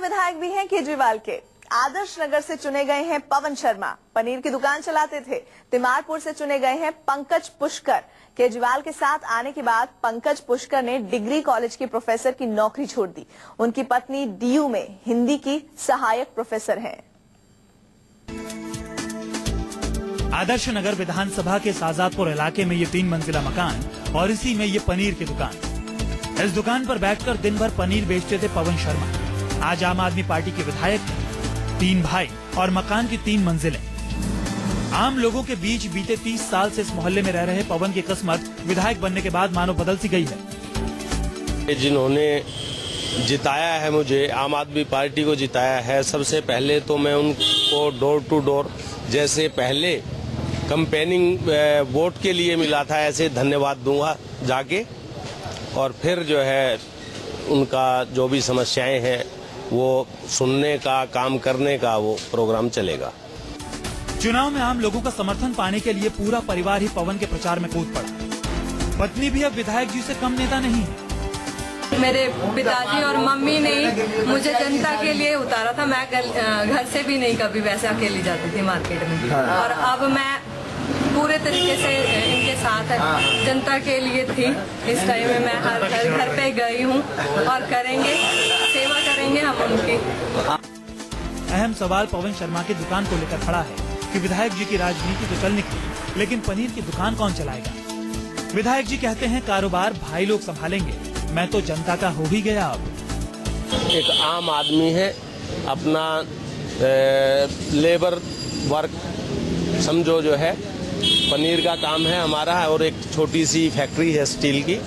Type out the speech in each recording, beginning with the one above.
विधायक भी हैं केजरीवाल के। आदर्श नगर से चुने गए हैं पवन शर्मा, पनीर की दुकान चलाते थे। तिमारपुर से चुने गए हैं पंकज पुष्कर। केजरीवाल के साथ आने के बाद पंकज पुष्कर ने डिग्री कॉलेज की प्रोफेसर की नौकरी छोड़ दी। उनकी पत्नी डीयू में हिंदी की सहायक प्रोफेसर हैं। आदर्श नगर विधानसभा के साजादपुर इलाके में ये 3 मंजिला मकान और इसी में ये पनीर की दुकान। इस दुकान पर बैठकर दिन भर पनीर बेचते थे पवन शर्मा। आज आम आदमी पार्टी के विधायक हैं। 3 भाई और मकान की 3 मंजिलें। आम लोगों के बीच बीते 30 साल से इस मोहल्ले में रह रहे पवन की किस्मत विधायक बनने के बाद मानो बदल सी गई है। जिन्होंने जिताया है, मुझे आम आदमी पार्टी को जिताया है, सबसे पहले तो मैं उनको डोर टू डोर जैसे पहले कैंपेनिंग वोट के लिए मिला था, ऐसे धन्यवाद दूंगा जाके। और फिर जो है उनका जो भी समस्याएं हैं वो सुनने का, काम करने का वो प्रोग्राम चलेगा। चुनाव में आम लोगों का समर्थन पाने के लिए पूरा परिवार ही पवन के प्रचार में कूद पड़ा। पत्नी भी अब विधायक जी से कम नेता नहीं है। मेरे पिताजी और मम्मी ने मुझे जनता के लिए उतारा था। मैं घर से भी नहीं कभी वैसे अकेली जाती थी मार्केट में। और अब मैं पूरे तरीके से इनके साथ जनता के लिए थी। इस टाइम में मैं हर घर पे गई हूँ और करेंगे, सेवा करेंगे हम उनकी। अहम सवाल पवन शर्मा की दुकान को लेकर खड़ा है कि विधायक जी की राजनीति तो चल निकली, लेकिन पनीर की दुकान कौन चलाएगा? विधायक जी कहते हैं कारोबार भाई लोग संभालेंगे, मैं तो जनता का हो ही गया। अब एक आम आदमी है, अपना लेबर वर्क समझो जो है, पनीर का काम है हमारा, और एक छोटी सी फैक्ट्री है स्टील की।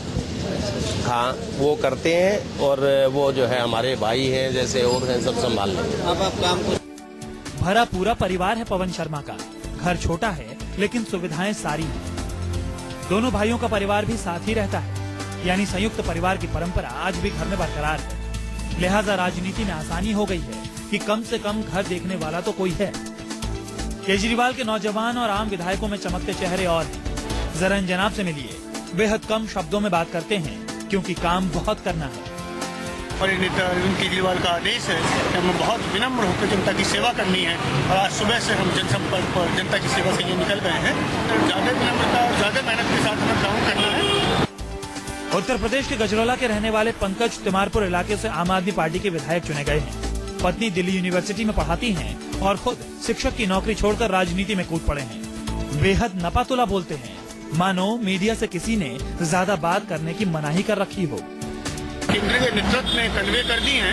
हाँ, वो करते हैं और वो जो है हमारे भाई हैं जैसे और हैं, सब संभाल लेते हैं। अब आप काम भरा पूरा परिवार है पवन शर्मा का। घर छोटा है लेकिन सुविधाएं सारी हैं। दोनों भाइयों का परिवार भी साथ ही रहता है, यानी संयुक्त परिवार की परंपरा आज भी घर में बरकरार है। लिहाजा राजनीति में आसानी हो गई है कि कम से कम घर देखने वाला तो कोई है। केजरीवाल के नौजवान और आम विधायकों में चमकते चेहरे और हैं। जरा इन जनाब से मिलिए। बेहद कम शब्दों में बात करते हैं क्योंकि काम बहुत करना है। और नेता अरविंद केजरीवाल का आदेश है कि हमें बहुत विनम्र होकर जनता की सेवा करनी है। और आज सुबह से हम जनसंपर्क पर जनता की सेवा के लिए निकल गए हैं। तो ज्यादा विनम्रता और ज्यादा मेहनत के साथ हमें काम करना है। उत्तर प्रदेश के गजरौला के रहने वाले पंकज तिमारपुर इलाके से आम आदमी पार्टी के विधायक चुने गए हैं। पत्नी दिल्ली यूनिवर्सिटी में पढ़ाती हैं और खुद शिक्षक की नौकरी छोड़कर राजनीति में कूद पड़े हैं। बेहद नपातुला बोलते हैं, मानो मीडिया से किसी ने ज्यादा बात करने की मनाही कर रखी हो। केंद्र के नेतृत्व ने कन्वे कर दी है,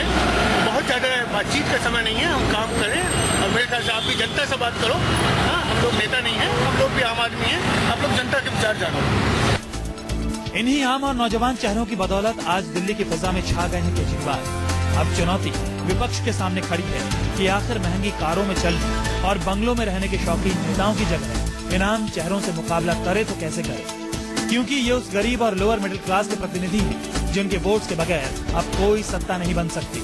बहुत ज्यादा बातचीत का समय नहीं है, हम काम करें। और मेरे ख्याल से आप भी जनता से बात करो। हाँ, हम लोग नेता नहीं है, हम लोग भी आम आदमी हैं, आप लोग जनता के विचार जानो। इन्हीं आम और नौजवान चेहरों की बदौलत आज दिल्ली की फिजा में छा गए हैं केजरीवाल। अब चुनौती विपक्ष के सामने खड़ी है कि आखिर महंगी कारों में चलने और बंगलों में रहने के शौकीन नेताओं की जगह इन आम चेहरों से मुकाबला करे तो कैसे करे, क्योंकि ये उस गरीब और लोअर मिडिल क्लास के प्रतिनिधि हैं जिनके वोट्स के बगैर अब कोई सत्ता नहीं बन सकती।